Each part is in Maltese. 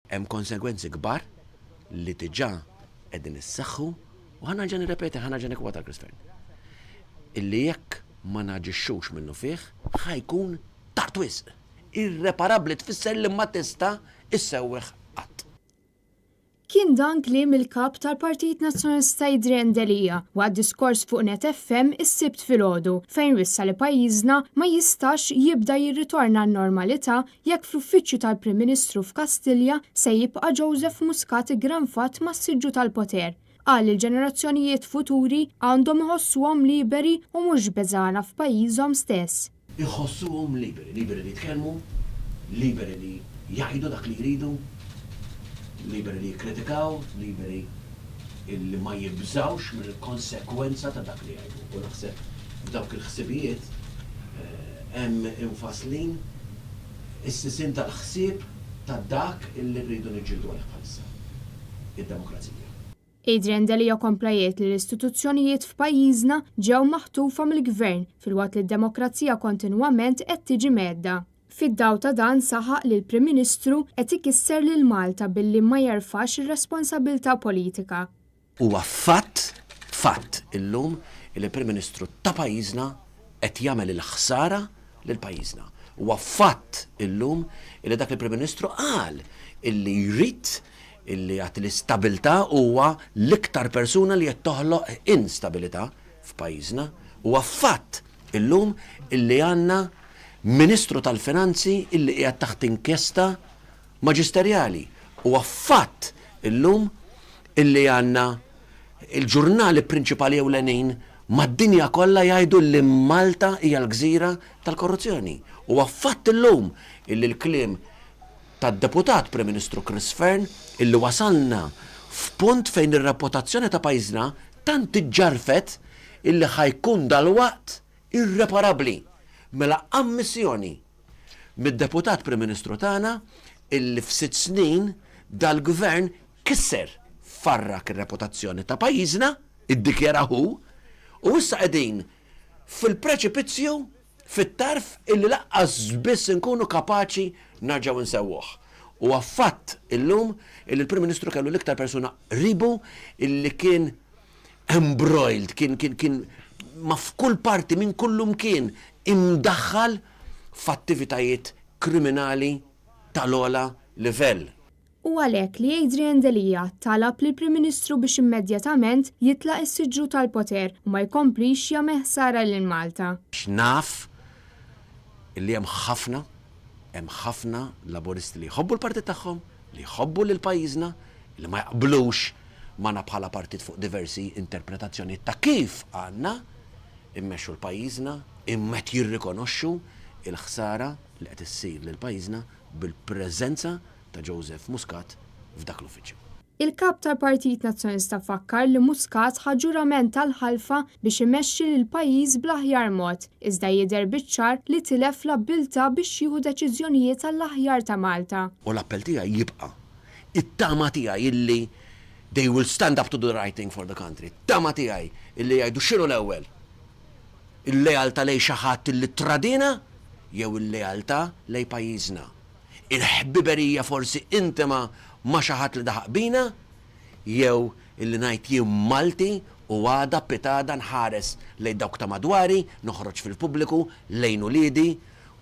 hemm konsegwenzi kbar li diġà qegħdin issaħħu u ħana ġa nirrepeti ħana ġa nikwota Chris illi jekk ma naġixxux minnu fih ħajkun tard wisq. Irreparabbli tfisser li ma tista' issewweħ qatt. Kien dan kliem il-kap tal-Partit Nazzjonalista Adrian Delija waqt diskors fuq Net FM is-Sibt filgħodu fejn wissa li pajjiżna ma jistax jibda jirritorna n-normalità jekk fl-uffiċċju tal-Prim Ministru f'Kastilja se jibqa' Joseph Muscat igranfat mas-siġġu tal-poter. Qal il-ġenerazzjonijiet futuri għandhom iħossuhom liberi u mhux beżana f'pajjiżhom stess. Iħossuhom liberi li jitkellmu, liberi li jgħidu dak li jridu, liberi li jikkritikaw, liberi li ma jibżawx mill-konsekwenza ta' dak li jgħidu. U naħseb f'dawk il-ħsibijiet hemm infaslin is-sisin tal-ħsieb ta' dak illi rridu niġġieldu għalih bħalissa. Id-demokrazija. Adrian Delija komplajiet li l-istituzzjonijiet f'pajjiżna ġew maħtufa mill-gvern filwaqt li d-demokrazija kontinwament qed tiġi medda. Fid-daw ta' dan saħaq li l-Prim Ministru qed ikisser lil Malta billi ma jerfax ir-responsabbiltà politika. Huwa fatt illum il-Prim Ministru ta' pajjiżna qed jagħmel il-ħsara lil pajjiżna. Huwa fatt illum li dak il-Prim Ministru qal illi jrid illi għat l-istabilità huwa l-iktar persuna li qed toħloq instabilità f'pajjiżna. Huwa fatt illum illi għandna Ministru tal-Finanzi illi qiegħed taħt inkjesta maġisterjali. Huwa fatt illum illi għandna il-ġurnali prinċipali ewlenin mad-dinja kollha jgħidu li Malta hija l-gżira tal-korruzzjoni. Huwa fatt illum illi l-kliem tad-deputat Prim Ministru Chris illi wasalna f'punt fejn ir-reputazzjoni ta' pajjiżna tant iġġarfet illi ħajkun dal-waqt irreparabbli mela ammissjoni mid-deputat Prim Ministru tagħna illi f'6 snin dal-gvern kisser farrak ir-reputazzjoni ta' pajjiżna, iddikjarahu, u issa qegħdin fil-preċipizzju fit-tarf illi laqqas biss nkunu kapaċi narġgħu nsewwuh. U għaffatt illum illi l-Prim Ministru kellu l-iktar persuna ribu illi kien embroiled, kien ma f'kull parti minn kullum kien imdaħħal f'attivitajiet kriminali tal-ola livell. U għalhekk li Adrian Delija talab li l-Prim Ministru biex immedjatament jitlaq is-siġġu tal-poter u ma jkomplix jagħmel ħsara lil Malta. Naf illi hemm ħafna laboristi li jħobbu l-partit tagħhom, li jħobbu lil pajjiżna, li ma jaqblux magħna bħala partit fuq diversi interpretazzjoni ta' kif għandna immexxu l-pajjiżna, imma jirrikonoxxu il-ħsara li qed issir lil pajjiżna bil-preżenza ta' Joseph Muscat f'dak l-uffiċċju. Il-kap tal-Partit Nazzjonalista fakkar li Muscat ħa ġurament tal-ħalfa biex imexxi l-pajjiż bl-aħjar mod, iżda jidher biċ-ċar li tilef l-abbiltà biex jieħu deċiżjonijiet tal-aħjar ta' Malta. U l-appell tiegħi jibqa'. It-tama tiegħi illi they will stand up to the right thing for the country. It-tama tiegħi illi jgħidu x'inhu l-ewwel. Il-lealtà lejn xi ħadd illi tradina jew il-lealtà lejn pajjiżna. Il-ħbiberija forsi intima ma xi ħadd li daħaq bina, jew illi ngħid jien Malti u għada pitada nħares lejn dawk ta' madwari, noħroġ fil-pubbliku lejn uliedi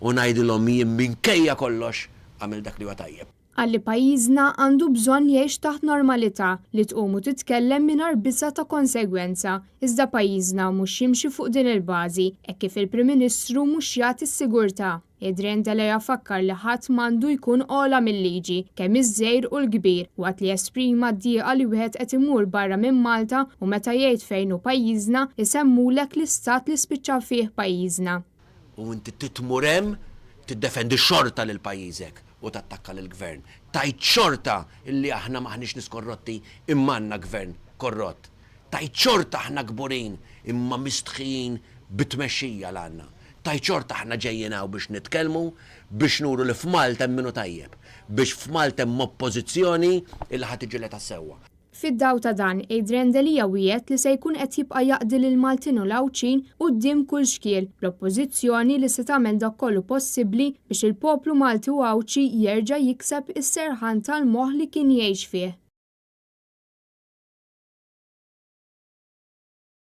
u ngħidilhom jien minkejja kollox għamil dak li huwa tajjeb. Għalli pajjiżna għandu bżonn jgħix taħt normalità li tqum u titkellem mingħajr biża' ta' konsegwenza. Iżda pajjiżna mhux jimxi fuq din il-bażi hekk kif il-Prim Ministru mhux jagħti s-sigurtà. Adrian Delija fakkar li ħadd m'għandu jkun ola mill-liġi kemm iż-żgħir u l-kbir waqt li esprima d-dieqa li wieħed qed imur barra minn Malta u meta jgħid fejn hu pajjiżna isemmulek l-istat li spiċċa fih pajjiżna. U inti titmur hemm tiddefendi xorta lil pajjiżek u tattakka lill-gvern. Tajt xorta illi aħna maħniex nies korrotti imma għandna gvern korrott. Tajt xorta aħna kburin imma mistħin bit-tmexxija l-għandna. Tajt xorta aħna ġejjinaw biex nitkellmu, biex nuru li f'Malta hemm minnu tajjeb, biex f'Malta hemm oppożizzjoni illi ħadd iġilet sewwa. Fid-daw ta' dan, Adrian Delija wiegħed li se jkun qed jibqa' jaqdi lil Maltin u l-Awċin quddiem kull xkiel bl-oppożizzjoni li se tagħmel dak kollu possibbli biex il-poplu Malti u Awċi jerġa' jikseb is-serħan tal-moħħ li kien jgħix fih.